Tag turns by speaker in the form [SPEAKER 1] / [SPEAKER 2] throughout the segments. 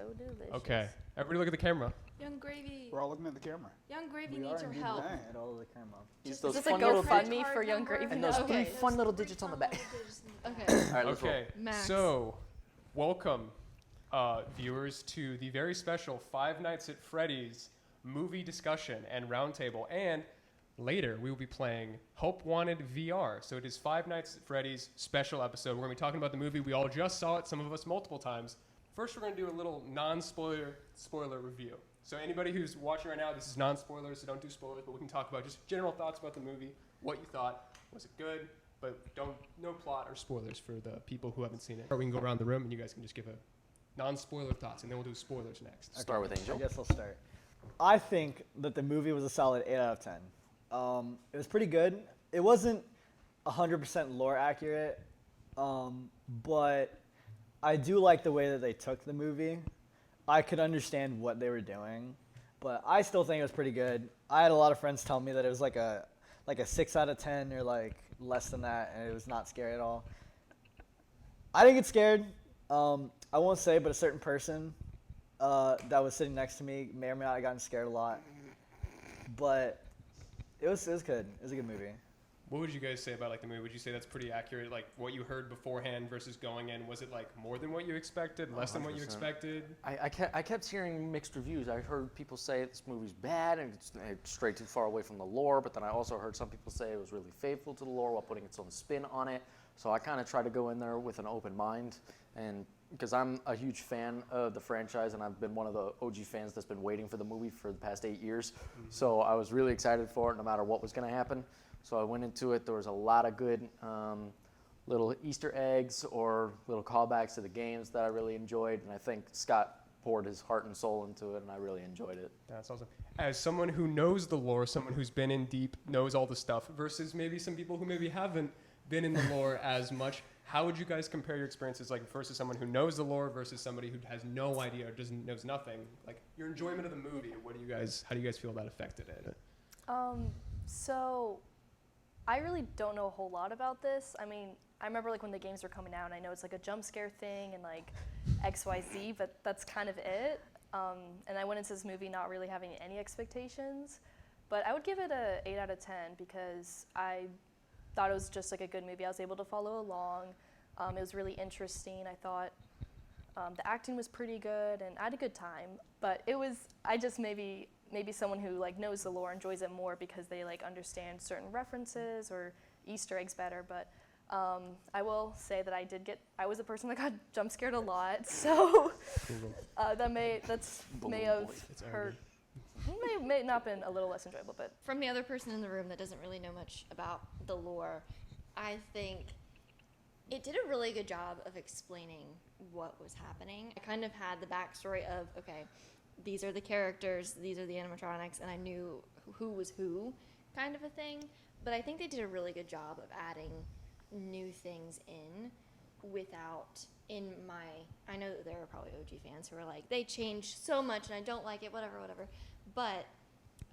[SPEAKER 1] so delicious.
[SPEAKER 2] Okay, everybody look at the camera.
[SPEAKER 3] Young Gravy.
[SPEAKER 4] We're all looking at the camera.
[SPEAKER 3] Young Gravy needs your help.
[SPEAKER 4] At all the camera.
[SPEAKER 1] Is this a GoFundMe for Young Gravy?
[SPEAKER 5] And those three fun little digits on the back.
[SPEAKER 3] Okay.
[SPEAKER 5] All right, let's
[SPEAKER 2] Okay,
[SPEAKER 3] Max.
[SPEAKER 2] so welcome, viewers, to the very special Five Nights at Freddy's movie discussion and roundtable. And later, we will be playing Hope Wanted VR. So it is Five Nights at Freddy's special episode. We're going to be talking about the movie. We all just saw it, some of us multiple times. First, we're going to do a little spoiler review. So anybody who's watching right now, this is non-spoilers, so don't do spoilers, but we can talk about just general thoughts about the movie, what you thought, was it good, but no plot or spoilers for the people who haven't seen it. Or we can go around the room and you guys can just give a non-spoiler thoughts, and then we'll do spoilers next.
[SPEAKER 5] Start with Angel.
[SPEAKER 6] I guess I'll start. I think that the movie was a solid 8 out of 10. It was pretty good. It wasn't 100% lore accurate, but I do like the way that they took the movie. I could understand what they were doing, but I still think it was pretty good. I had a lot of friends tell me that it was like a 6 out of 10 or like less than that, and it was not scary at all. I didn't get scared. I won't say, but a certain person that was sitting next to me may or may not have gotten scared a lot. But it was good. It was a good movie.
[SPEAKER 2] What would you guys say about like the movie? Would you say that's pretty accurate? Like what you heard beforehand versus going in, was it like more than what you expected, less than what you expected?
[SPEAKER 5] I kept hearing mixed reviews. I heard people say this movie's bad and it's strayed too far away from the lore, but then I also heard some people say it was really faithful to the lore while putting its own spin on it. So I kind of tried to go in there with an open mind, and because I'm a huge fan of the franchise and I've been one of the OG fans that's been waiting for the movie for the past 8 years. Mm-hmm. So I was really excited for it no matter what was going to happen. So I went into it. There was a lot of good little Easter eggs or little callbacks to the games that I really enjoyed. And I think Scott poured his heart and soul into it, and I really enjoyed it.
[SPEAKER 2] That's awesome. As someone who knows the lore, someone who's been in deep, knows all the stuff, versus maybe some people who maybe haven't been in the lore as much, how would you guys compare your experiences, like versus someone who knows the lore versus somebody who has no idea or knows nothing? Like your enjoyment of the movie, how do you guys feel that affected it?
[SPEAKER 1] So I really don't know a whole lot about this. I mean, I remember like when the games were coming out, and I know it's like a jump scare thing and like XYZ, but that's kind of it. And I went into this movie not really having any expectations, but I would give it a 8 out of 10 because I thought it was just like a good movie. I was able to follow along. It was really interesting. I thought the acting was pretty good, and I had a good time. But I just maybe someone who like knows the lore enjoys it more because they like understand certain references or Easter eggs better. But I will say that I was a person that got jump scared a lot, so that may have hurt. May not been a little less enjoyable, but
[SPEAKER 3] From the other person in the room that doesn't really know much about the lore, I think it did a really good job of explaining what was happening. I kind of had the backstory of, okay, these are the characters, these are the animatronics, and I knew who was who, kind of a thing. But I think they did a really good job of adding new things in without, I know that there are probably OG fans who are like, they changed so much and I don't like it, whatever. But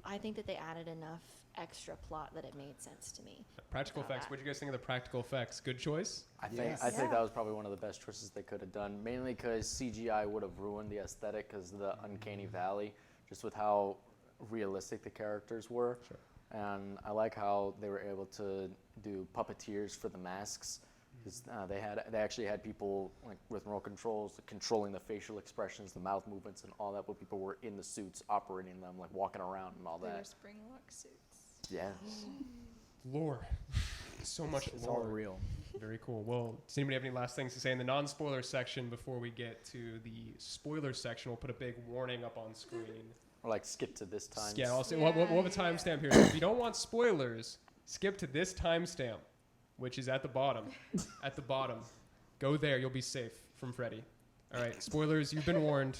[SPEAKER 3] I think that they added enough extra plot that it made sense to me.
[SPEAKER 2] Practical effects. What do you guys think of the practical effects? Good choice?
[SPEAKER 5] I think that was probably one of the best choices they could have done, mainly because CGI would have ruined the aesthetic because of the uncanny valley, just with how realistic the characters were.
[SPEAKER 2] Sure.
[SPEAKER 5] And I like how they were able to do puppeteers for the masks. Because they actually had people like with remote controls controlling the facial expressions, the mouth movements, and all that. But people were in the suits operating them, like walking around and all that.
[SPEAKER 3] They were spring lock suits.
[SPEAKER 5] Yeah.
[SPEAKER 2] Lore. So much
[SPEAKER 6] It's
[SPEAKER 2] lore.
[SPEAKER 6] all real.
[SPEAKER 2] Very cool. Well, does anybody have any last things to say in the non-spoiler section before we get to the spoiler section? We'll put a big warning up on screen.
[SPEAKER 5] Or like skip to this time.
[SPEAKER 2] Yeah, I'll say we'll have a timestamp here. So if you don't want spoilers, skip to this timestamp, which is at the bottom. At the bottom. Go there. You'll be safe from Freddy. All right. Spoilers. You've been warned.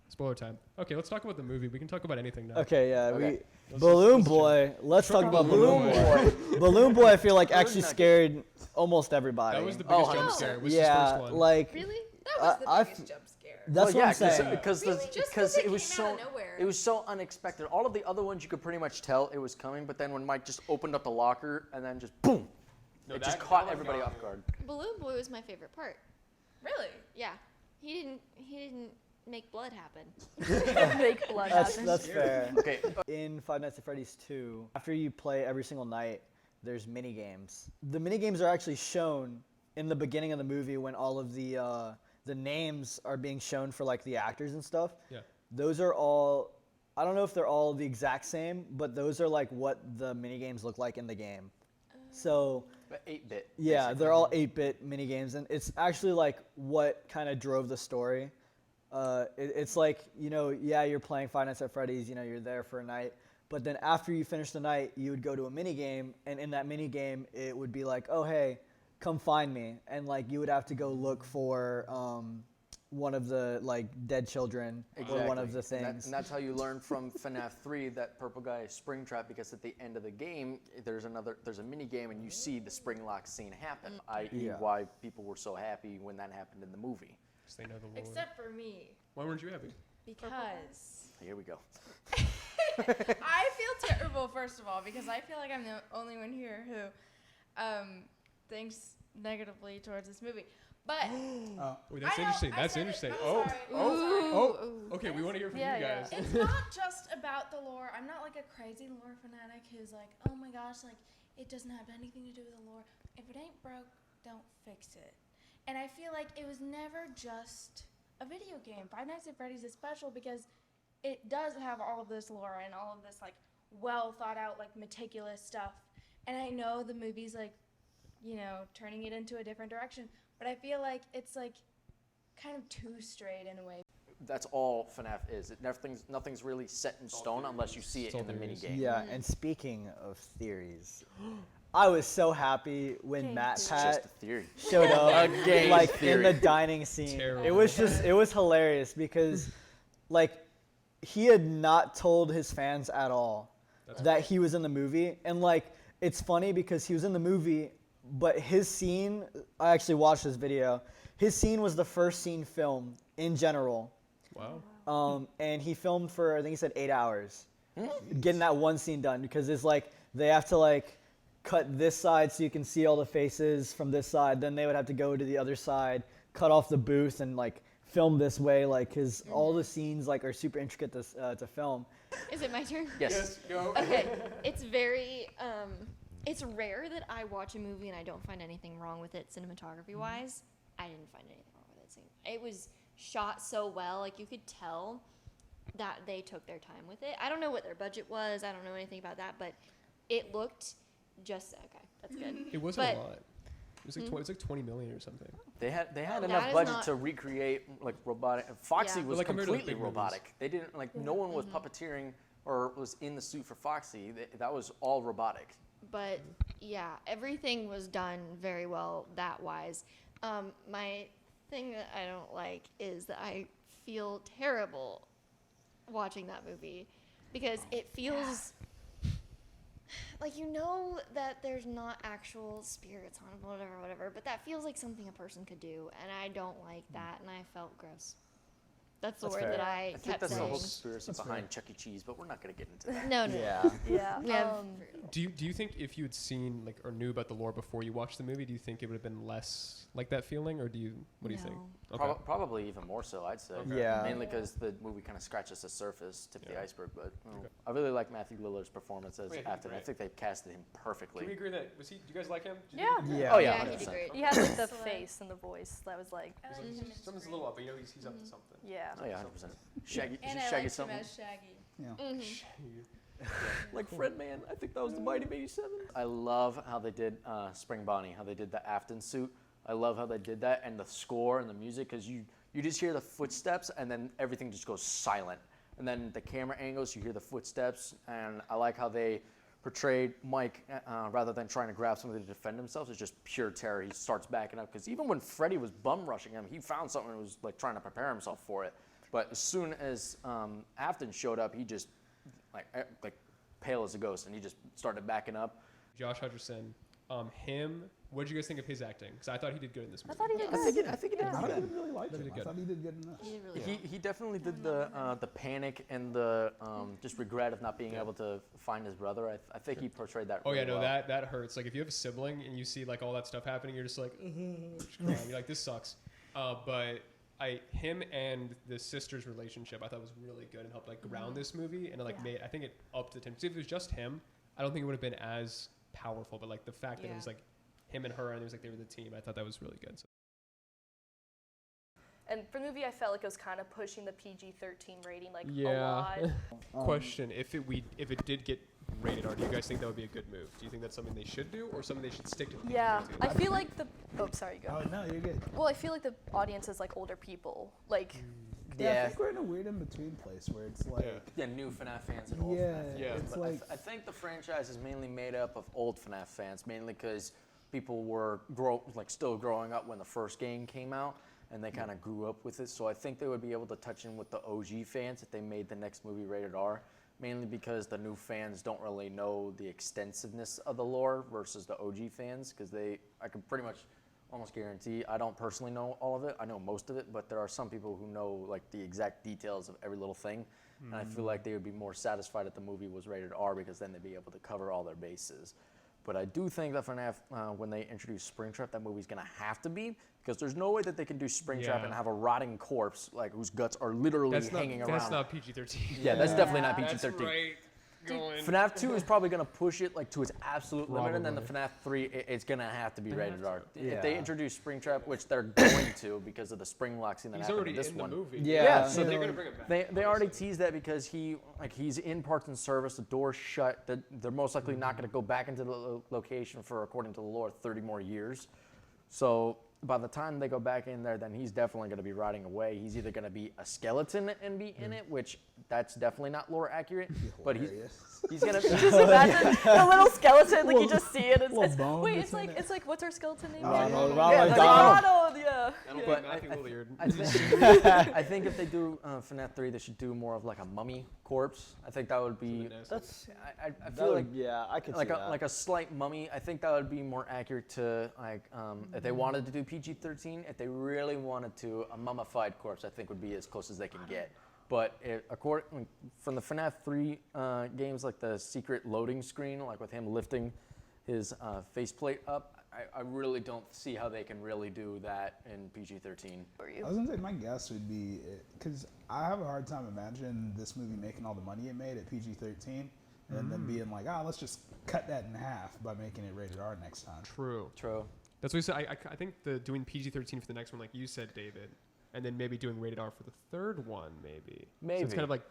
[SPEAKER 2] Spoiler time. Okay, let's talk about the movie. We can talk about anything now.
[SPEAKER 6] Okay, yeah.
[SPEAKER 5] Okay.
[SPEAKER 6] Balloon Boy. Let's talk about Balloon Boy. Balloon Boy, I feel like actually scared almost everybody.
[SPEAKER 2] That was the biggest jump scare. It was his
[SPEAKER 6] yeah,
[SPEAKER 2] first one.
[SPEAKER 6] like
[SPEAKER 3] Really? That was the biggest jump scare.
[SPEAKER 6] that's what I'm saying.
[SPEAKER 5] Because
[SPEAKER 3] Really? Just 'cause
[SPEAKER 5] it
[SPEAKER 3] it
[SPEAKER 5] was
[SPEAKER 3] came out
[SPEAKER 5] so
[SPEAKER 3] of nowhere.
[SPEAKER 5] it was so unexpected. All of the other ones you could pretty much tell it was coming, but then when Mike just opened up the locker and then just boom, it just caught everybody off guard.
[SPEAKER 3] Balloon Boy was my favorite part.
[SPEAKER 7] Really?
[SPEAKER 3] Yeah. He didn't make blood happen.
[SPEAKER 1] Make blood
[SPEAKER 6] That's
[SPEAKER 1] happen.
[SPEAKER 6] that's fair.
[SPEAKER 5] Okay.
[SPEAKER 6] In Five Nights at Freddy's 2, after you play every single night, there's mini games. The mini games are actually shown in the beginning of the movie when all of the names are being shown for like the actors and stuff.
[SPEAKER 2] Yeah.
[SPEAKER 6] Those are all. I don't know if they're all the exact same, but those are like what the mini games look like in the game. So
[SPEAKER 5] 8-bit.
[SPEAKER 6] yeah,
[SPEAKER 5] basically.
[SPEAKER 6] they're all 8-bit mini games, and it's actually like what kind of drove the story. It's like, yeah, you're playing Five Nights at Freddy's, you're there for a night, but then after you finish the night, you would go to a mini game, and in that mini game, it would be like, oh hey, come find me, and like you would have to go look for one of the like dead children or one of the things.
[SPEAKER 5] And that's how you learn from FNAF 3 that purple guy is Springtrap, because at the end of the game there's a mini game and you see the Springlock scene happen, i.e.
[SPEAKER 6] Yeah.
[SPEAKER 5] why people were so happy when that happened in the movie.
[SPEAKER 2] 'Cause they know the lore.
[SPEAKER 4] Except for me,
[SPEAKER 2] Why weren't you happy?
[SPEAKER 4] because
[SPEAKER 5] Here we go.
[SPEAKER 4] I feel terrible, first of all, because I feel like I'm the only one here who thinks negatively towards this movie. But
[SPEAKER 2] Wait, that's
[SPEAKER 4] I know,
[SPEAKER 2] interesting.
[SPEAKER 4] I
[SPEAKER 2] That's
[SPEAKER 4] said it.
[SPEAKER 2] interesting.
[SPEAKER 4] I'm
[SPEAKER 2] Oh,
[SPEAKER 4] sorry.
[SPEAKER 2] oh. Okay, we want to hear from
[SPEAKER 1] Yeah,
[SPEAKER 2] you
[SPEAKER 1] yeah.
[SPEAKER 2] guys.
[SPEAKER 4] it's not just about the lore. I'm not like a crazy lore fanatic who's like, oh my gosh, like it doesn't have anything to do with the lore. If it ain't broke, don't fix it. And I feel like it was never just a video game. Five Nights at Freddy's is special because it does have all of this lore and all of this like well thought out, like meticulous stuff. And I know the movie's like, turning it into a different direction, but I feel like it's like kind of too straight in a way.
[SPEAKER 5] That's all FNAF is. Nothing's really set in stone unless you see it
[SPEAKER 2] all
[SPEAKER 5] in the mini
[SPEAKER 2] theories.
[SPEAKER 5] game.
[SPEAKER 6] Yeah, and speaking of theories, I was so happy when
[SPEAKER 1] Game
[SPEAKER 6] Matt
[SPEAKER 1] theory.
[SPEAKER 5] It's just
[SPEAKER 6] Pat
[SPEAKER 5] a theory.
[SPEAKER 6] showed up
[SPEAKER 5] A game
[SPEAKER 6] like in
[SPEAKER 5] theory.
[SPEAKER 6] the dining scene.
[SPEAKER 2] Terrible.
[SPEAKER 6] It was hilarious because like he had not told his fans at all that he was in the movie, and like it's funny because he was in the movie, but his scene, I actually watched this video. His scene was the first scene filmed in general.
[SPEAKER 2] Wow.
[SPEAKER 6] And he filmed for, I think he said 8 hours, getting that one scene done, because it's like they have to like cut this side so you can see all the faces from this side. Then they would have to go to the other side, cut off the booth, and like film this way, like because all the scenes like are super intricate to film.
[SPEAKER 3] Is it my turn?
[SPEAKER 5] Yes.
[SPEAKER 2] Go.
[SPEAKER 3] Okay. It's very it's rare that I watch a movie and I don't find anything wrong with it cinematography wise. I didn't find anything wrong with it. It was shot so well, like you could tell that they took their time with it. I don't know what their budget was. I don't know anything about that, but it looked just okay. That's good.
[SPEAKER 2] It wasn't
[SPEAKER 3] But-
[SPEAKER 2] a lot. It was like it was like 20 million or something.
[SPEAKER 5] They had
[SPEAKER 3] That
[SPEAKER 5] enough
[SPEAKER 3] is
[SPEAKER 5] budget
[SPEAKER 3] not-
[SPEAKER 5] to recreate like robotic. Foxy
[SPEAKER 3] Yeah.
[SPEAKER 5] was
[SPEAKER 2] But, like, compared to the
[SPEAKER 5] completely
[SPEAKER 2] big movies.
[SPEAKER 5] robotic. They didn't like no one was puppeteering or was in the suit for Foxy. That was all robotic.
[SPEAKER 3] But yeah, everything was done very well that wise. My thing that I don't like is that I feel terrible watching that movie because it feels like that there's not actual spirits on it, whatever, but that feels like something a person could do, and I don't like that, and I felt gross. That's the
[SPEAKER 6] That's
[SPEAKER 3] word
[SPEAKER 6] fair.
[SPEAKER 3] that
[SPEAKER 5] I
[SPEAKER 3] I
[SPEAKER 5] think
[SPEAKER 3] kept
[SPEAKER 5] that's the
[SPEAKER 3] saying.
[SPEAKER 5] whole conspiracy behind Chuck E. Cheese, but we're not going to get into that.
[SPEAKER 3] No.
[SPEAKER 6] Yeah.
[SPEAKER 1] Yeah.
[SPEAKER 3] Yeah.
[SPEAKER 2] Do you think if you had seen like or knew about the lore before you watched the movie, do you think it would have been less like that feeling, or what do you think?
[SPEAKER 3] No.
[SPEAKER 2] Okay.
[SPEAKER 5] Probably even more so, I'd say.
[SPEAKER 2] Okay.
[SPEAKER 6] Yeah.
[SPEAKER 5] Mainly because the movie kind of scratches the surface, tip of the
[SPEAKER 2] Yeah.
[SPEAKER 5] iceberg. But
[SPEAKER 2] Okay.
[SPEAKER 5] I really like Matthew Lillard's performance as
[SPEAKER 2] Wait,
[SPEAKER 5] Afton. I
[SPEAKER 2] right.
[SPEAKER 5] think they casted him perfectly.
[SPEAKER 2] Can we agree that do you guys like him? Do you
[SPEAKER 1] Yeah.
[SPEAKER 2] think he did
[SPEAKER 6] Yeah.
[SPEAKER 5] Oh yeah,
[SPEAKER 3] Yeah, he
[SPEAKER 5] 100%.
[SPEAKER 3] did great.
[SPEAKER 1] He had like the
[SPEAKER 4] Excellent.
[SPEAKER 1] face and the voice that was like,
[SPEAKER 4] I like
[SPEAKER 2] good?
[SPEAKER 4] him as
[SPEAKER 2] Something's a little up, but he's up to something.
[SPEAKER 1] yeah.
[SPEAKER 5] Oh yeah, 100%. Shaggy,
[SPEAKER 4] And I
[SPEAKER 5] Shaggy
[SPEAKER 4] liked him
[SPEAKER 5] something.
[SPEAKER 4] as Shaggy.
[SPEAKER 5] Like Fred Man, I think that was the Mighty Baby 7. I love how they did Spring Bonnie, how they did the Afton suit. I love how they did that, and the score and the music, because you just hear the footsteps and then everything just goes silent. And then the camera angles, you hear the footsteps, and I like how they portrayed Mike, rather than trying to grab something to defend himself, it's just pure terror. He starts backing up, because even when Freddy was bum rushing him, he found something and was like trying to prepare himself for it. But as soon as Afton showed up, he just like pale as a ghost, and he just started backing up.
[SPEAKER 2] Josh Hutcherson, him. What did you guys think of his acting? Because I thought he did good in this
[SPEAKER 1] I
[SPEAKER 2] movie.
[SPEAKER 1] thought he did
[SPEAKER 5] I
[SPEAKER 1] good.
[SPEAKER 5] think he did
[SPEAKER 1] Yeah.
[SPEAKER 7] I
[SPEAKER 5] good.
[SPEAKER 7] didn't really like
[SPEAKER 2] That
[SPEAKER 7] him.
[SPEAKER 2] did
[SPEAKER 7] I
[SPEAKER 2] good.
[SPEAKER 7] thought he did good enough.
[SPEAKER 3] He did really
[SPEAKER 5] He definitely did the panic and the just regret of not being able to find his brother. I think he portrayed that.
[SPEAKER 2] Oh yeah,
[SPEAKER 5] really
[SPEAKER 2] no,
[SPEAKER 5] well.
[SPEAKER 2] that hurts. Like if you have a sibling and you see like all that stuff happening, you're just like, just crying. You're like, this sucks. But him and the sister's relationship I thought was really good and helped like ground this movie, and it like made, I think it upped the tension. If it was just him, I don't think it would have been as powerful, but like the fact that it was like him and her and it was like they were the team, I thought that was really good. So.
[SPEAKER 1] And for the movie, I felt like it was kind of pushing the PG-13 rating like a
[SPEAKER 2] Yeah.
[SPEAKER 1] lot.
[SPEAKER 2] Question: if it did get rated R, do you guys think that would be a good move? Do you think that's something they should do, or something they should stick to?
[SPEAKER 1] Yeah,
[SPEAKER 2] PG-13?
[SPEAKER 1] I feel like the. Oh, sorry, go.
[SPEAKER 7] Oh no, you're good.
[SPEAKER 1] Well, I feel like the audience is like older people. Like,
[SPEAKER 7] Yeah, I
[SPEAKER 5] Yeah.
[SPEAKER 7] think we're in a weird in between place where it's like,
[SPEAKER 5] Yeah, new FNAF fans and old
[SPEAKER 7] yeah,
[SPEAKER 5] FNAF fans.
[SPEAKER 2] Yeah.
[SPEAKER 7] it's
[SPEAKER 5] But
[SPEAKER 7] like,
[SPEAKER 5] I think the franchise is mainly made up of old FNAF fans, mainly because people were still growing up when the first game came out, and they kind of grew up with it. So I think they would be able to touch in with the OG fans if they made the next movie rated R, mainly because the new fans don't really know the extensiveness of the lore versus the OG fans, because I can pretty much almost guarantee, I don't personally know all of it. I know most of it, but there are some people who know like the exact details of every little thing. And I feel like they would be more satisfied if the movie was rated R, because then they'd be able to cover all their bases. But I do think that FNAF, when they introduce Springtrap, that movie's gonna have to be, because there's no way that they can do Springtrap and have a rotting corpse like whose guts are literally hanging around.
[SPEAKER 2] That's not PG-13.
[SPEAKER 5] Yeah, that's definitely not
[SPEAKER 1] Yeah.
[SPEAKER 5] PG-13.
[SPEAKER 2] That's right. Going.
[SPEAKER 5] FNAF 2 is probably going to push it like to its absolute limit, and then the FNAF 3, it's going to have to be rated R. If they introduce Springtrap, which they're going to because of the spring lock scene that
[SPEAKER 2] He's
[SPEAKER 5] happened
[SPEAKER 2] already
[SPEAKER 5] in this
[SPEAKER 2] in
[SPEAKER 5] one.
[SPEAKER 2] the movie.
[SPEAKER 5] Yeah,
[SPEAKER 2] so
[SPEAKER 5] so
[SPEAKER 2] they're gonna bring it back.
[SPEAKER 5] They already teased that because he's in parts and service, the door's shut. They're most likely not going to go back into the location for, according to the lore, 30 more years. So by the time they go back in there, then he's definitely going to be rotting away. He's either going to be a skeleton and be in it, which that's definitely not lore accurate, but he's going to be.
[SPEAKER 1] just imagine the little skeleton, like you just see it. It's
[SPEAKER 7] bone
[SPEAKER 1] wait,
[SPEAKER 7] that's in
[SPEAKER 1] it's like what's our skeleton name?
[SPEAKER 7] Ronald
[SPEAKER 1] Yeah, Ronald. Yeah.
[SPEAKER 2] That'll be
[SPEAKER 5] But
[SPEAKER 2] Matthew Williard.
[SPEAKER 5] I think if they do FNAF 3, they should do more of like a mummy corpse. I think that would be.
[SPEAKER 6] That's
[SPEAKER 5] I feel like
[SPEAKER 6] I could
[SPEAKER 5] like
[SPEAKER 6] see
[SPEAKER 5] a
[SPEAKER 6] that.
[SPEAKER 5] like a slight mummy. I think that would be more accurate to like if they wanted to do PG-13. If they really wanted to, a mummified corpse I think would be as close as they can get. But according from the FNAF 3 games, like the secret loading screen, like with him lifting his faceplate up, I really don't see how they can really do that in PG-13.
[SPEAKER 7] I was gonna say my guess would be, because I have a hard time imagining this movie making all the money it made at PG-13 and then being like, let's just cut that in half by making it rated R next time.
[SPEAKER 2] True. That's what we said. I think doing PG-13 for the next one, like you said, David, and then maybe doing rated R for the third one, maybe. So it's kind of like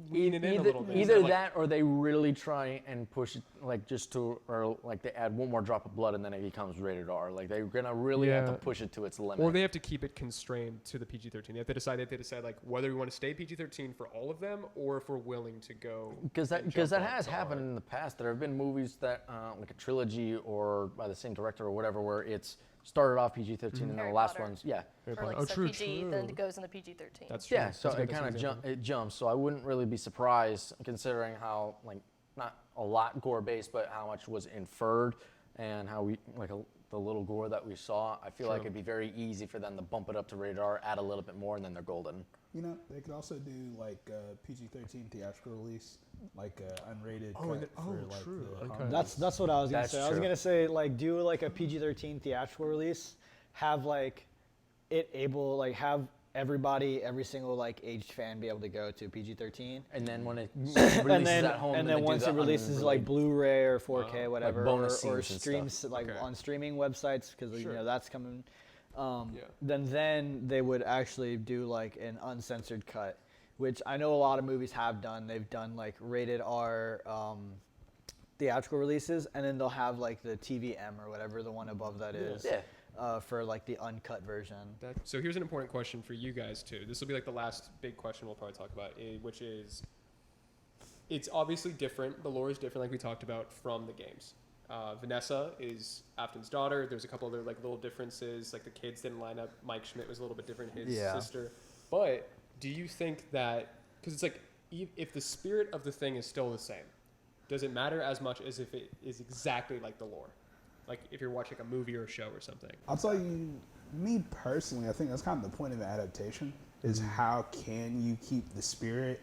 [SPEAKER 2] weaning in a little bit.
[SPEAKER 5] Either
[SPEAKER 2] Like,
[SPEAKER 5] that, or they really try and push it like just to, or like they add one more drop of blood and then it becomes rated R. Like they're gonna really have to push it to its limit.
[SPEAKER 2] or they have to keep it constrained to the PG-13. They have to decide like whether we want to stay PG-13 for all of them, or if we're willing to go.
[SPEAKER 5] Because that has happened in the past. There have been movies that like a trilogy or by the same director or whatever, where it's started off PG-13 and then the
[SPEAKER 1] Harry
[SPEAKER 5] last
[SPEAKER 1] Potter.
[SPEAKER 5] ones,
[SPEAKER 1] Or like so PG, then it goes into PG-13.
[SPEAKER 2] That's true.
[SPEAKER 5] Yeah, so
[SPEAKER 2] That's a
[SPEAKER 5] it
[SPEAKER 2] good
[SPEAKER 5] kind of
[SPEAKER 2] example.
[SPEAKER 5] jumps. So I wouldn't really be surprised, considering how like not a lot gore based, but how much was inferred and how we the little gore that we saw. I feel like it'd be very easy for them to bump it up to rated R, add a little bit more, and then they're golden.
[SPEAKER 7] You know, they could also do like PG-13 theatrical release, like unrated cut for like
[SPEAKER 2] true.
[SPEAKER 7] the
[SPEAKER 2] Okay.
[SPEAKER 7] horror
[SPEAKER 6] That's what I was gonna
[SPEAKER 5] That's
[SPEAKER 6] say. I was
[SPEAKER 5] true.
[SPEAKER 6] gonna say like do like a PG-13 theatrical release, have like have every single like aged fan be able to go to PG-13,
[SPEAKER 5] And then when it releases
[SPEAKER 6] and then
[SPEAKER 5] at home, they do
[SPEAKER 6] once
[SPEAKER 5] the
[SPEAKER 6] it releases like
[SPEAKER 5] unrated.
[SPEAKER 6] Blu-ray or 4K, whatever,
[SPEAKER 5] bonus
[SPEAKER 6] or
[SPEAKER 5] scenes and
[SPEAKER 6] streams
[SPEAKER 5] stuff.
[SPEAKER 6] like
[SPEAKER 2] Okay.
[SPEAKER 6] on streaming websites because
[SPEAKER 2] Sure.
[SPEAKER 6] you know that's coming.
[SPEAKER 2] Yeah.
[SPEAKER 6] Then they would actually do like an uncensored cut, which I know a lot of movies have done. They've done like rated R theatrical releases, and then they'll have like the TVM or whatever the one above that is.
[SPEAKER 5] Yeah.
[SPEAKER 6] For like the uncut version.
[SPEAKER 2] So here's an important question for you guys too. This will be like the last big question we'll probably talk about, which is, it's obviously different. The lore is different, like we talked about, from the games. Vanessa is Afton's daughter. There's a couple other like little differences, like the kids didn't line up. Mike Schmidt was a little bit different, his sister. But do you think that, because it's like, if the spirit of the thing is still the same, does it matter as much as if it is exactly like the lore? Like if you're watching a movie or a show or something.
[SPEAKER 7] I'll tell you, me personally, I think that's kind of the point of adaptation, is how can you keep the spirit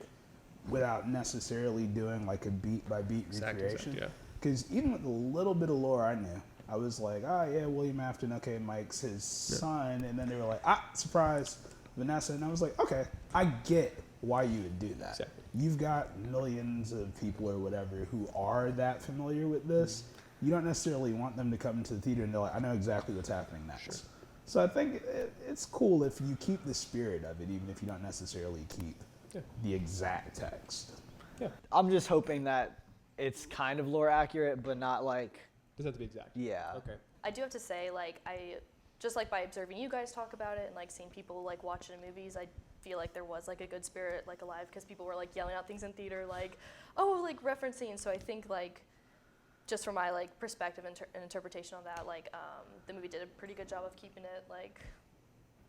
[SPEAKER 7] without necessarily doing like a beat by beat recreation. Because even with the little bit of lore I knew, I was like, William Afton, okay, Mike's his son. And then they were like, surprise, Vanessa, and I was like, okay, I get why you would do that.
[SPEAKER 2] Exactly.
[SPEAKER 7] You've got millions of people or whatever who are that familiar with this. You don't necessarily want them to come into the theater and they're like, I know exactly what's happening next.
[SPEAKER 2] Sure.
[SPEAKER 7] So I think it's cool if you keep the spirit of it, even if you don't necessarily keep the exact text.
[SPEAKER 2] Yeah.
[SPEAKER 6] I'm just hoping that it's kind of lore accurate, but not like.
[SPEAKER 2] Doesn't have to be exact.
[SPEAKER 6] Yeah.
[SPEAKER 2] Okay.
[SPEAKER 1] I do have to say, like, I just like by observing you guys talk about it and like seeing people like watch it in movies, I feel like there was like a good spirit like alive because people were like yelling out things in theater, like, oh, like referencing. So I think like just from my like perspective and interpretation on that, like the movie did a pretty good job of keeping it like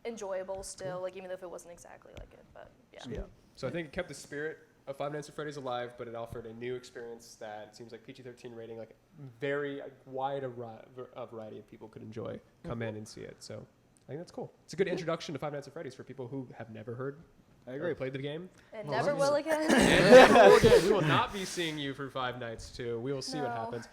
[SPEAKER 1] enjoyable still, like even though if it wasn't exactly like it, but yeah.
[SPEAKER 2] So I think it kept the spirit of Five Nights at Freddy's alive, but it offered a new experience that seems like PG-13 rating, like very wide a variety of people could enjoy, come in and see it. So I think that's cool. It's a good introduction to Five Nights at Freddy's for people who have never heard
[SPEAKER 6] I agree.
[SPEAKER 2] or played the game.
[SPEAKER 1] And never will again.
[SPEAKER 2] And never will again. We will not be seeing you for Five Nights 2. We will see what
[SPEAKER 1] No.
[SPEAKER 2] happes.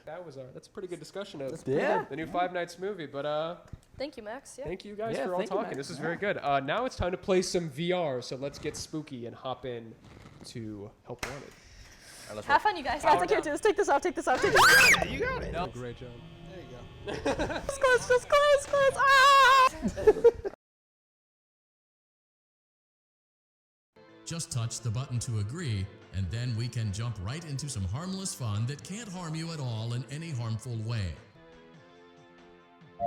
[SPEAKER 2] That's a pretty good discussion of
[SPEAKER 5] Yeah.
[SPEAKER 2] the new Five Nights movie. But
[SPEAKER 1] Thank you, Max. Yeah.
[SPEAKER 2] thank you guys
[SPEAKER 5] Yeah,
[SPEAKER 2] for all
[SPEAKER 5] thank you,
[SPEAKER 2] talking.
[SPEAKER 5] Max.
[SPEAKER 2] This is very good. Now it's time to play some VR. So let's get spooky and hop in to Help Wanted.
[SPEAKER 5] All right, let's
[SPEAKER 1] Have fun, you guys. Guys, I can't do this. Take this off. Take this off. Take this off.
[SPEAKER 7] You got it.
[SPEAKER 5] No.
[SPEAKER 2] Great job.
[SPEAKER 7] There you go.
[SPEAKER 1] Just close. Just close. Close. Ah!
[SPEAKER 8] Just touch the button to agree, and then we can jump right into some harmless fun that can't harm you at all in any harmful way.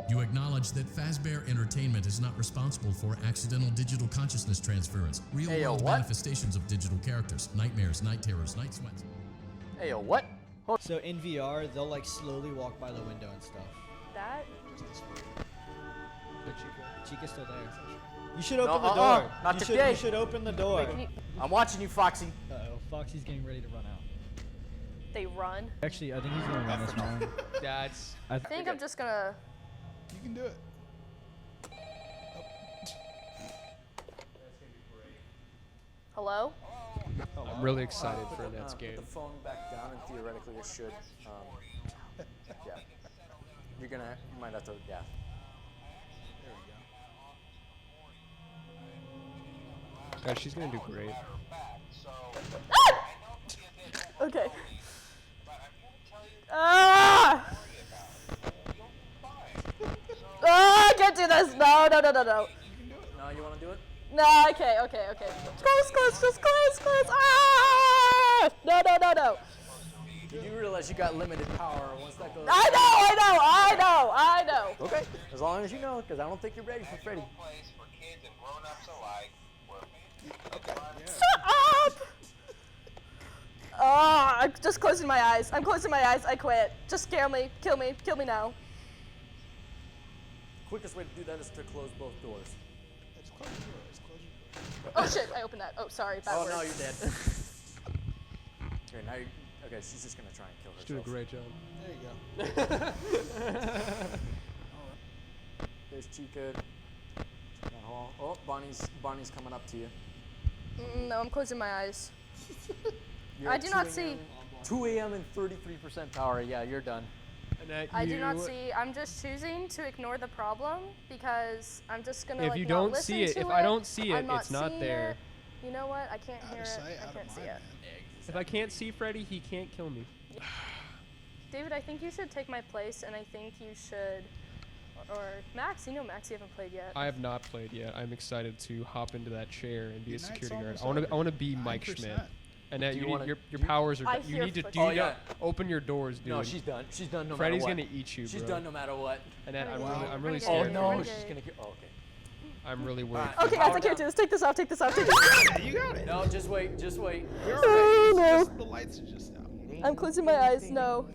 [SPEAKER 8] You acknowledge that Fazbear Entertainment is not responsible for accidental digital consciousness transference, real-world
[SPEAKER 5] what?
[SPEAKER 8] manifestations of digital characters, nightmares, night terrors, night sweats.
[SPEAKER 5] Hey, yo, what?
[SPEAKER 6] So in VR, they'll like slowly walk by the window and stuff.
[SPEAKER 1] That.
[SPEAKER 6] Chica's still there. You should open
[SPEAKER 5] No,
[SPEAKER 6] the door.
[SPEAKER 5] not
[SPEAKER 6] you
[SPEAKER 5] today.
[SPEAKER 6] should open the door.
[SPEAKER 1] Can you,
[SPEAKER 5] I'm watching you, Foxy.
[SPEAKER 6] Uh-oh, Foxy's getting ready to run out.
[SPEAKER 1] they run.
[SPEAKER 6] Actually, I think he's gonna run this one.
[SPEAKER 2] That's
[SPEAKER 1] I think I'm just gonna.
[SPEAKER 7] You can do it.
[SPEAKER 1] Hello.
[SPEAKER 2] I'm really excited for Annette's
[SPEAKER 5] Put
[SPEAKER 2] game.
[SPEAKER 5] the phone back down, and theoretically it should. Yeah. You might have to. Yeah.
[SPEAKER 7] There we go.
[SPEAKER 2] Guys, she's gonna do great.
[SPEAKER 1] Okay. Ah! Ah! I can't do this. No.
[SPEAKER 5] No, you want to do it?
[SPEAKER 1] No. Okay. Close. Just close. Ah! No.
[SPEAKER 5] You do realize you got limited power once that goes.
[SPEAKER 1] I know.
[SPEAKER 5] Okay. As long as you know, because I don't think you're ready for Freddy.
[SPEAKER 1] Shut up! I'm just closing my eyes. I'm closing my eyes. I quit. Just scare me. Kill me now.
[SPEAKER 5] Quickest way to do that is to close both doors.
[SPEAKER 7] Let's close your doors. Close your doors.
[SPEAKER 1] Oh shit! I opened that. Oh, sorry. Bad
[SPEAKER 5] Oh
[SPEAKER 1] word.
[SPEAKER 5] no, you're dead. Okay, now you. Okay, she's just gonna try and kill
[SPEAKER 2] She's
[SPEAKER 5] herself.
[SPEAKER 2] doing a great job.
[SPEAKER 7] There you go.
[SPEAKER 5] There's Chica. Oh, Bonnie's coming up to you.
[SPEAKER 1] No, I'm closing my eyes.
[SPEAKER 5] You're
[SPEAKER 1] I
[SPEAKER 5] at
[SPEAKER 1] do not
[SPEAKER 5] 2
[SPEAKER 1] see.
[SPEAKER 5] a.m. 2 a.m. and 33% power. Yeah, you're done.
[SPEAKER 2] Annette,
[SPEAKER 1] I do not see. I'm just choosing to ignore the problem because I'm just gonna
[SPEAKER 2] If
[SPEAKER 1] like
[SPEAKER 2] you
[SPEAKER 1] not
[SPEAKER 2] don't
[SPEAKER 1] listen
[SPEAKER 2] see it,
[SPEAKER 1] to
[SPEAKER 2] if I don't see
[SPEAKER 1] I'm
[SPEAKER 2] it,
[SPEAKER 1] not
[SPEAKER 2] it's not
[SPEAKER 1] seeing
[SPEAKER 2] there.
[SPEAKER 1] it. You know what? I can't hear
[SPEAKER 7] Out of
[SPEAKER 1] it.
[SPEAKER 7] sight,
[SPEAKER 1] I
[SPEAKER 7] out
[SPEAKER 1] can't
[SPEAKER 7] of
[SPEAKER 1] see
[SPEAKER 7] mind,
[SPEAKER 1] it.
[SPEAKER 7] man.
[SPEAKER 2] If I can't see Freddy, he can't kill me.
[SPEAKER 1] David, I think you should take my place, and I think you should, or Max. You know Max, you haven't played yet.
[SPEAKER 2] I have not played yet. I'm excited to hop into that chair and be a
[SPEAKER 7] Good night's
[SPEAKER 2] security guard.
[SPEAKER 7] almost
[SPEAKER 2] I want to
[SPEAKER 7] over.
[SPEAKER 2] be Mike
[SPEAKER 7] 9%.
[SPEAKER 2] Schmidt. Annette,
[SPEAKER 5] Do you
[SPEAKER 2] you need
[SPEAKER 5] wanna-
[SPEAKER 2] your
[SPEAKER 5] do you-
[SPEAKER 2] powers are.
[SPEAKER 1] I
[SPEAKER 2] You
[SPEAKER 1] hear
[SPEAKER 2] need to
[SPEAKER 1] footsteps.
[SPEAKER 2] do.
[SPEAKER 5] Oh,
[SPEAKER 2] You
[SPEAKER 5] yeah.
[SPEAKER 2] open your doors, dude.
[SPEAKER 5] No, she's done. She's done no
[SPEAKER 2] Freddy's
[SPEAKER 5] matter what.
[SPEAKER 2] gonna eat you, bro.
[SPEAKER 5] She's done no matter what.
[SPEAKER 2] Annette, I'm
[SPEAKER 1] Renegade.
[SPEAKER 2] really
[SPEAKER 1] Renegade.
[SPEAKER 2] scared.
[SPEAKER 5] Oh no,
[SPEAKER 1] Renegade.
[SPEAKER 5] she's gonna kill. Oh, okay.
[SPEAKER 2] I'm really worried.
[SPEAKER 5] Alright.
[SPEAKER 1] Okay, guys, I
[SPEAKER 5] Power
[SPEAKER 1] can't do
[SPEAKER 5] down.
[SPEAKER 1] this. Take this off. Take this off.
[SPEAKER 7] You got it.
[SPEAKER 5] No, just wait.
[SPEAKER 7] You're
[SPEAKER 1] Oh,
[SPEAKER 7] right. It's
[SPEAKER 1] no.
[SPEAKER 7] just the lights are just out.
[SPEAKER 1] I'm closing my eyes. No.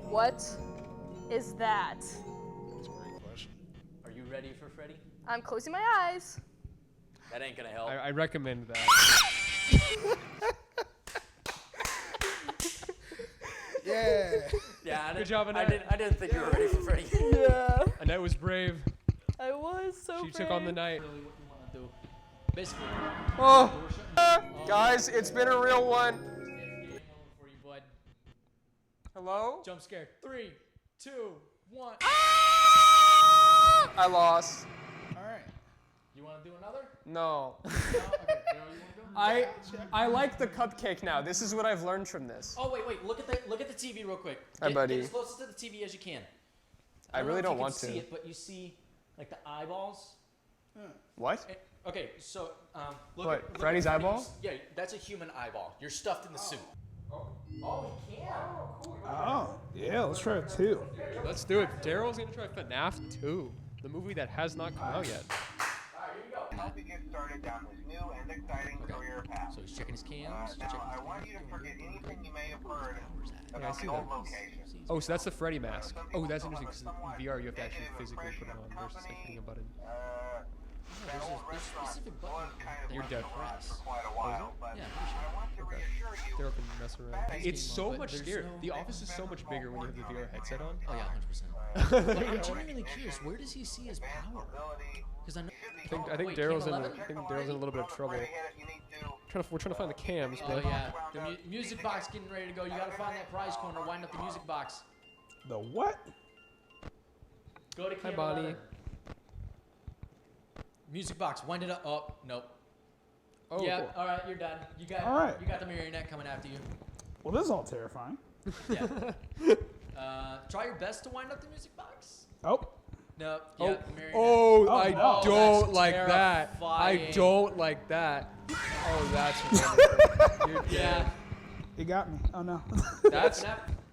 [SPEAKER 1] What is that?
[SPEAKER 7] That's a great question.
[SPEAKER 5] Are you ready for Freddy?
[SPEAKER 1] I'm closing my eyes.
[SPEAKER 5] That ain't gonna help.
[SPEAKER 2] I recommend that.
[SPEAKER 7] Yeah.
[SPEAKER 5] Yeah, I
[SPEAKER 2] Good
[SPEAKER 5] didn't,
[SPEAKER 2] job,
[SPEAKER 5] I
[SPEAKER 2] Annette.
[SPEAKER 5] didn't think you were ready for Freddy.
[SPEAKER 1] Yeah.
[SPEAKER 2] Annette was brave.
[SPEAKER 1] I was so
[SPEAKER 2] She took on the night.
[SPEAKER 5] Really, what you wanna do? Basically.
[SPEAKER 2] Oh, guys, it's been a real one.
[SPEAKER 5] For you, bud.
[SPEAKER 2] Hello?
[SPEAKER 5] Jump scare. 3, 2, 1.
[SPEAKER 2] I lost.
[SPEAKER 7] All right.
[SPEAKER 5] You want to do another?
[SPEAKER 2] No.
[SPEAKER 5] No? Okay, Darrell, you want to go?
[SPEAKER 2] I like the cupcake now. This is what I've learned from this.
[SPEAKER 5] Oh wait! Look at the TV real quick.
[SPEAKER 2] Hi, buddy.
[SPEAKER 5] Get as close to the TV as you can.
[SPEAKER 2] I really don't want
[SPEAKER 5] to.
[SPEAKER 2] to.
[SPEAKER 5] See it, but you see, like the eyeballs.
[SPEAKER 2] What?
[SPEAKER 5] Okay, so look
[SPEAKER 2] What,
[SPEAKER 5] at
[SPEAKER 2] Freddy's eyeball?
[SPEAKER 5] Yeah, that's a human eyeball. You're stuffed in the suit. Oh, he can.
[SPEAKER 7] Oh, yeah, let's try it too.
[SPEAKER 2] Let's do it. Darrell's gonna try FNAF 2, the movie that has not come out yet.
[SPEAKER 5] Alright, here we go.
[SPEAKER 9] Help you get started down this new and exciting career path.
[SPEAKER 5] So he's checking his cams.
[SPEAKER 9] I want you to forget anything you may have heard about
[SPEAKER 2] see
[SPEAKER 9] the old
[SPEAKER 2] that.
[SPEAKER 9] location.
[SPEAKER 2] Oh, so that's the Freddy mask. Oh, that's interesting because in VR you have to actually physically put it on versus like hitting a button.
[SPEAKER 9] That old restaurant was kind of
[SPEAKER 2] You're dead.
[SPEAKER 9] for quite a while, but
[SPEAKER 5] Yeah,
[SPEAKER 9] I want to reassure you.
[SPEAKER 2] Darrell can mess around. It's so
[SPEAKER 5] but
[SPEAKER 2] much
[SPEAKER 5] there's
[SPEAKER 2] scarier.
[SPEAKER 5] no-
[SPEAKER 2] The office is so much bigger when you have the VR headset on.
[SPEAKER 5] Oh yeah, 100%. But I'm genuinely curious. Where does he see his power? Because I know.
[SPEAKER 2] I think
[SPEAKER 5] Wait,
[SPEAKER 2] Darrell's in.
[SPEAKER 5] cam
[SPEAKER 2] I
[SPEAKER 5] 11?
[SPEAKER 2] think Darrell's in a little bit of trouble. We're trying to find the cams,
[SPEAKER 5] Oh
[SPEAKER 2] but
[SPEAKER 5] yeah, the music box getting ready to go. You gotta find that prize corner. Wind up the music box.
[SPEAKER 7] The what?
[SPEAKER 5] Go to cam
[SPEAKER 2] Bonnie.
[SPEAKER 5] 11. Music box. Wind it up. Oh nope.
[SPEAKER 2] oh,
[SPEAKER 5] Yeah.
[SPEAKER 2] cool.
[SPEAKER 5] All right, you're done. You got.
[SPEAKER 7] All right.
[SPEAKER 5] You got the marionette coming after you.
[SPEAKER 7] Well, this is all terrifying.
[SPEAKER 5] Yeah. Try your best to wind up the music box.
[SPEAKER 7] Oh,
[SPEAKER 5] No.
[SPEAKER 2] Oh,
[SPEAKER 5] Yeah. the marionette.
[SPEAKER 2] oh,
[SPEAKER 7] Oh,
[SPEAKER 2] I
[SPEAKER 7] no.
[SPEAKER 2] don't
[SPEAKER 5] That's
[SPEAKER 2] like that. I
[SPEAKER 5] terrifying.
[SPEAKER 2] don't like that. Oh, that's wonderful. You're
[SPEAKER 5] Yeah.
[SPEAKER 2] dead.
[SPEAKER 7] it got me. Oh no.
[SPEAKER 2] That's.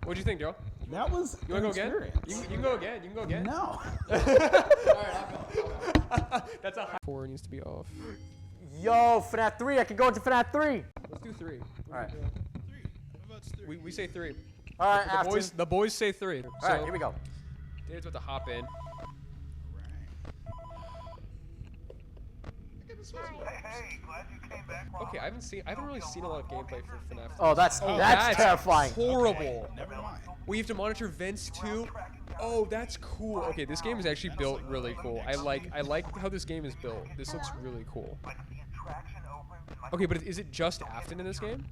[SPEAKER 2] What'd you think, Joe?
[SPEAKER 7] That was
[SPEAKER 2] You wanna
[SPEAKER 7] an
[SPEAKER 2] go again?
[SPEAKER 7] experience.
[SPEAKER 2] You can go again. You can go again.
[SPEAKER 7] No.
[SPEAKER 5] All right, I'll go.
[SPEAKER 2] That's a high. 4 needs to be off.
[SPEAKER 5] Yo, FNAF 3. I can go into FNAF 3.
[SPEAKER 2] Let's do 3.
[SPEAKER 5] All right.
[SPEAKER 2] We say 3.
[SPEAKER 5] All right,
[SPEAKER 2] The boys say 3.
[SPEAKER 5] All
[SPEAKER 2] So
[SPEAKER 5] right, here we go.
[SPEAKER 2] David's about to hop in.
[SPEAKER 9] Hey, glad you came back.
[SPEAKER 2] Okay, I haven't really seen a lot of gameplay for FNAF.
[SPEAKER 5] Oh, that's terrifying.
[SPEAKER 2] Horrible.
[SPEAKER 7] Never mind.
[SPEAKER 2] We have to monitor vents too. Oh, that's cool. Okay, this game is actually built really cool. I like how this game is built. This looks really cool. Okay, but is it just Afton in this game?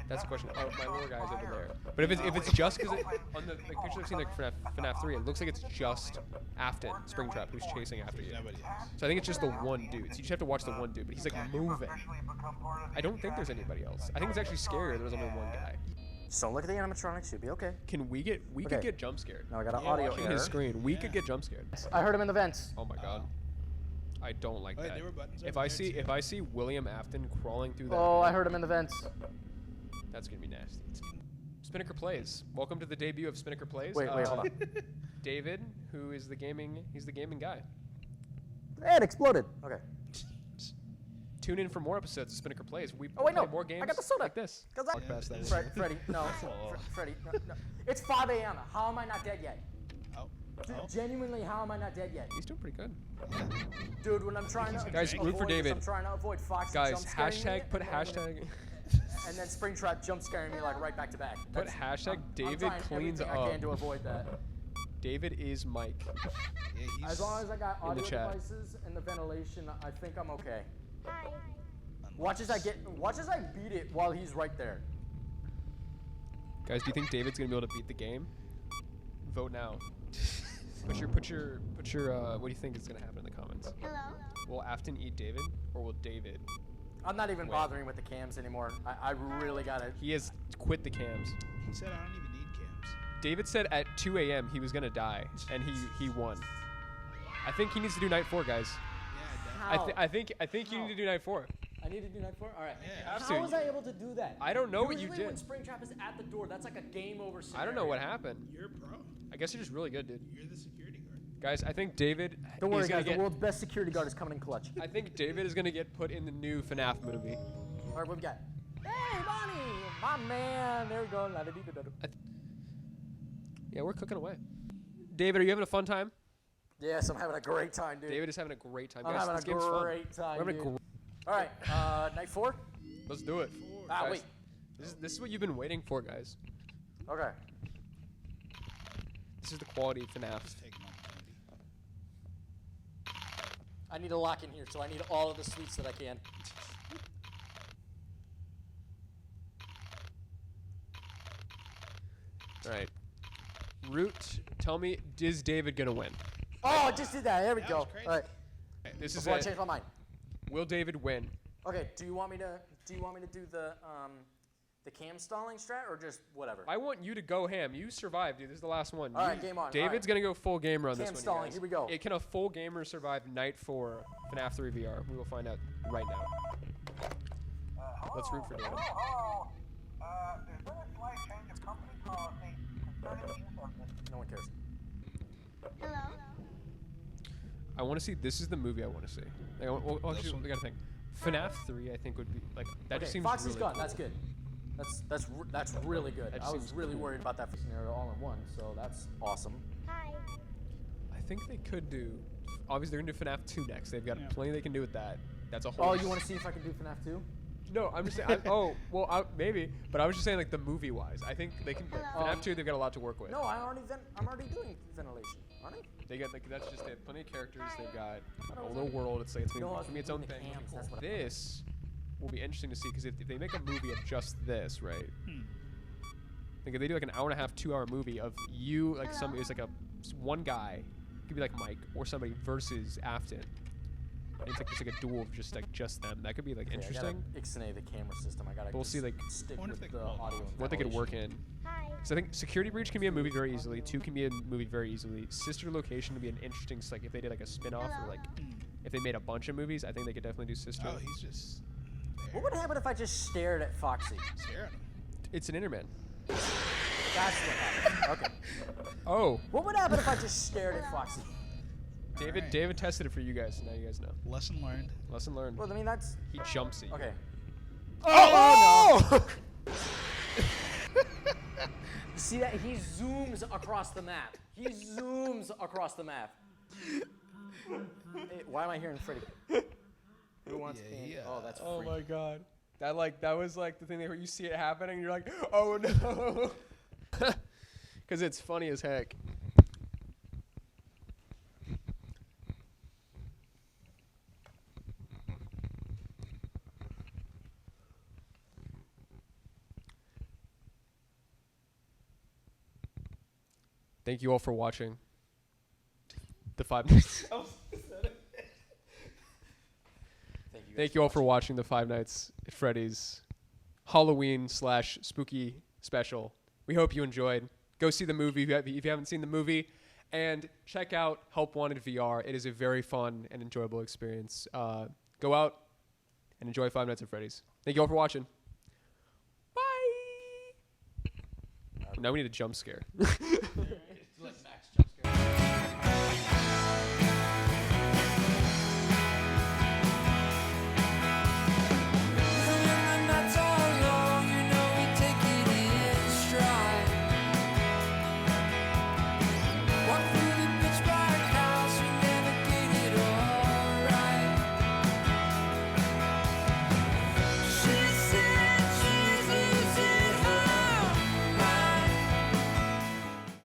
[SPEAKER 2] That's the question. Oh, my little guy's over there. But if it's just because on the picture I've seen like FNAF 3, it looks like it's just Afton, Springtrap, who's chasing after you. So I think it's just the one dude. So you just have to watch the one dude, but he's like moving. I don't think there's anybody else. I think it's actually scarier. There's only one guy.
[SPEAKER 5] Just don't look at the animatronics. You'll be okay.
[SPEAKER 2] Can we could get jump scared?
[SPEAKER 5] Now I got an audio
[SPEAKER 2] Watching
[SPEAKER 5] error.
[SPEAKER 2] his screen, we could get jump scared.
[SPEAKER 5] I heard him in the vents.
[SPEAKER 2] Oh my god. I don't like that.
[SPEAKER 10] there were buttons
[SPEAKER 2] If
[SPEAKER 10] over
[SPEAKER 2] I
[SPEAKER 10] there,
[SPEAKER 2] see
[SPEAKER 10] too.
[SPEAKER 2] William Afton crawling through that,
[SPEAKER 5] Oh, I heard him in the vents.
[SPEAKER 2] that's gonna be nasty. Spinnaker Plays. Welcome to the debut of Spinnaker Plays.
[SPEAKER 5] Wait, hold on.
[SPEAKER 2] David, who is the gaming guy.
[SPEAKER 5] Hey, it exploded. Okay.
[SPEAKER 2] Tune in for more episodes of Spinnaker Plays. We
[SPEAKER 5] Oh, wait,
[SPEAKER 2] play
[SPEAKER 5] no.
[SPEAKER 2] more games
[SPEAKER 5] I got the soda.
[SPEAKER 2] like this.
[SPEAKER 5] Cause I,
[SPEAKER 2] Walk past that.
[SPEAKER 5] Freddy, no, Freddy, no. It's 5 a.m. How am I not dead yet?
[SPEAKER 10] Oh.
[SPEAKER 5] Genuinely, how am I not dead yet?
[SPEAKER 2] He's doing pretty good.
[SPEAKER 5] Dude, when I'm trying to
[SPEAKER 2] Guys, root for
[SPEAKER 5] avoid this,
[SPEAKER 2] David.
[SPEAKER 5] I'm trying to avoid Fox
[SPEAKER 2] Guys,
[SPEAKER 5] jump scaring me,
[SPEAKER 2] hashtag put
[SPEAKER 5] and then-
[SPEAKER 2] hashtag
[SPEAKER 5] and then Springtrap jump scaring me like right back to back.
[SPEAKER 2] put
[SPEAKER 5] That's-
[SPEAKER 2] hashtag
[SPEAKER 5] I'm
[SPEAKER 2] David
[SPEAKER 5] trying
[SPEAKER 2] cleans
[SPEAKER 5] everything I
[SPEAKER 2] up.
[SPEAKER 5] can to avoid that.
[SPEAKER 2] David is Mike.
[SPEAKER 10] Yeah, he's
[SPEAKER 5] As long as I got
[SPEAKER 2] in the
[SPEAKER 5] audio
[SPEAKER 2] chat.
[SPEAKER 5] devices and the ventilation, I think I'm okay. Watch as I beat it while he's right there.
[SPEAKER 2] Guys, do you think David's gonna be able to beat the game? Vote now. Put your what do you think is gonna happen in the comments?
[SPEAKER 11] Hello?
[SPEAKER 2] Will Afton eat David, or will David?
[SPEAKER 5] I'm not even
[SPEAKER 2] Wait.
[SPEAKER 5] bothering with the cams anymore. I really gotta.
[SPEAKER 2] He has quit the cams.
[SPEAKER 10] He said I don't even need cams.
[SPEAKER 2] David said at 2 a.m. he was gonna die, and he won. I think he needs to do night 4, guys.
[SPEAKER 10] Yeah,
[SPEAKER 5] How?
[SPEAKER 2] I think you need to do night 4.
[SPEAKER 5] I need to do night 4? Alright.
[SPEAKER 10] Yeah.
[SPEAKER 2] have
[SPEAKER 5] How
[SPEAKER 2] to.
[SPEAKER 5] was I able to do that?
[SPEAKER 2] I don't know what you
[SPEAKER 5] Usually
[SPEAKER 2] did.
[SPEAKER 5] when Springtrap is at the door, that's like a game over scenario.
[SPEAKER 2] I don't know what happened.
[SPEAKER 10] you're a pro.
[SPEAKER 2] I guess you're just really good, dude.
[SPEAKER 10] You're the security guard.
[SPEAKER 2] Guys, I think David
[SPEAKER 5] Don't worry,
[SPEAKER 2] is gonna
[SPEAKER 5] guys.
[SPEAKER 2] get.
[SPEAKER 5] The world's best security guard is coming in clutch.
[SPEAKER 2] I think David is gonna get put in the new FNAF movie.
[SPEAKER 5] Alright, what we got? Hey, Bonnie! My man! There we go.
[SPEAKER 2] Yeah, we're cooking away. David, are you having a fun time?
[SPEAKER 5] Yes, I'm having a great time, dude.
[SPEAKER 2] David is having a great time.
[SPEAKER 5] I'm
[SPEAKER 2] Guys,
[SPEAKER 5] having
[SPEAKER 2] this
[SPEAKER 5] a
[SPEAKER 2] game's fun.
[SPEAKER 5] great time,
[SPEAKER 2] We're having
[SPEAKER 5] dude.
[SPEAKER 2] a
[SPEAKER 5] Alright, night 4?
[SPEAKER 2] Let's do it.
[SPEAKER 5] Ah,
[SPEAKER 2] Guys,
[SPEAKER 5] wait.
[SPEAKER 2] This is what you've been waiting for, guys.
[SPEAKER 5] Okay.
[SPEAKER 2] This is the quality of FNAF.
[SPEAKER 10] Take him off candy.
[SPEAKER 5] I need a lock in here, so I need all of the sweets that I can.
[SPEAKER 2] All right. Root, tell me, is David gonna win?
[SPEAKER 5] Oh, I just did that. There we
[SPEAKER 10] That
[SPEAKER 5] go.
[SPEAKER 10] was crazy.
[SPEAKER 5] Alright.
[SPEAKER 2] This is
[SPEAKER 5] before I
[SPEAKER 2] it.
[SPEAKER 5] change my mind.
[SPEAKER 2] Will David win?
[SPEAKER 5] Okay. Do you want me to do the cam stalling strat or just whatever?
[SPEAKER 2] I want you to go ham. You survived, dude. This is the last one.
[SPEAKER 5] All right, game on.
[SPEAKER 2] David's gonna go full gamer on this
[SPEAKER 5] Cam
[SPEAKER 2] one.
[SPEAKER 5] stalling.
[SPEAKER 2] You guys.
[SPEAKER 5] Here we go.
[SPEAKER 2] Can a full gamer survive night 4 FNAF 3 VR? We will find out right now. Let's root for David.
[SPEAKER 9] There's been a slight change of company policy concerning the use of this.
[SPEAKER 5] No one cares.
[SPEAKER 4] Hello.
[SPEAKER 2] I want to see. This is the movie I want to see. Actually, we gotta think. FNAF 3, I think would be like that.
[SPEAKER 5] Okay,
[SPEAKER 2] Just seems
[SPEAKER 5] Foxy's
[SPEAKER 2] really
[SPEAKER 5] gone.
[SPEAKER 2] cool.
[SPEAKER 5] That's good. That's really good.
[SPEAKER 2] That
[SPEAKER 5] I was
[SPEAKER 2] seems
[SPEAKER 5] really
[SPEAKER 2] cool.
[SPEAKER 5] worried about that scenario all in one, so that's awesome.
[SPEAKER 4] Hi.
[SPEAKER 2] I think they could do. Obviously, they're gonna do FNAF 2 next. They've got plenty they can do with that. That's a whole.
[SPEAKER 5] Oh, you want to see if I can do FNAF 2?
[SPEAKER 2] No, I'm just saying. Maybe. But I was just saying, like the movie wise, I think they can. FNAF 2, they've got a lot to work with.
[SPEAKER 5] No, I'm already doing ventilation, aren't I?
[SPEAKER 2] They got like that's just it. Plenty of characters. They've got a whole little world. It's like it's gonna be its own thing.
[SPEAKER 5] Cams, that's what
[SPEAKER 2] This will be interesting to see because if they make a movie of just this, right? Like if they do like an hour and a half, 2-hour movie of you, like it's like one guy, it could be like Mike or somebody versus Afton. And it's like just like a duel of just them. That could be like interesting.
[SPEAKER 5] I gotta ixnay the camera system. I gotta.
[SPEAKER 2] We'll see like
[SPEAKER 5] stick
[SPEAKER 10] wonder if
[SPEAKER 5] with
[SPEAKER 10] they
[SPEAKER 5] the
[SPEAKER 10] can pull it
[SPEAKER 5] audio.
[SPEAKER 10] off.
[SPEAKER 5] and
[SPEAKER 2] what they could work
[SPEAKER 5] ventilation.
[SPEAKER 2] in.
[SPEAKER 4] Hi.
[SPEAKER 2] So I think Security Breach can be a movie very easily. 2 can be a movie very easily. Sister Location would be an interesting, like if they did like a spin-off or like if they made a bunch of movies, I think they could definitely do Sister.
[SPEAKER 10] Oh, he's just
[SPEAKER 5] What would happen if I just stared at Foxy?
[SPEAKER 10] stare at him.
[SPEAKER 2] It's an Interman.
[SPEAKER 5] That's what happened. Okay.
[SPEAKER 2] Oh,
[SPEAKER 5] What would happen if I just stared at Foxy?
[SPEAKER 2] David.
[SPEAKER 10] Alright.
[SPEAKER 2] David tested it for you guys, so now you guys know.
[SPEAKER 10] Lesson learned.
[SPEAKER 2] Lesson learned.
[SPEAKER 5] Well, I mean that's
[SPEAKER 2] He jumps at you.
[SPEAKER 5] okay.
[SPEAKER 2] Oh!
[SPEAKER 5] See that he zooms across the map. He zooms across the map. Hey, why am I hearing Freddy? Who wants candy? Oh, that's
[SPEAKER 2] Oh
[SPEAKER 5] free.
[SPEAKER 2] my god. That was like the thing where you see it happening and you're like, oh no. Because it's funny as heck. Thank you all for watching the 5 Nights. Thank you all for watching the 5 Nights at Freddy's Halloween/spooky special. We hope you enjoyed. Go see the movie if you haven't seen the movie, and check out Help Wanted VR. It is a very fun and enjoyable experience. Go out and enjoy 5 Nights at Freddy's. Thank you all for watching. Bye. Now we need a jump scare.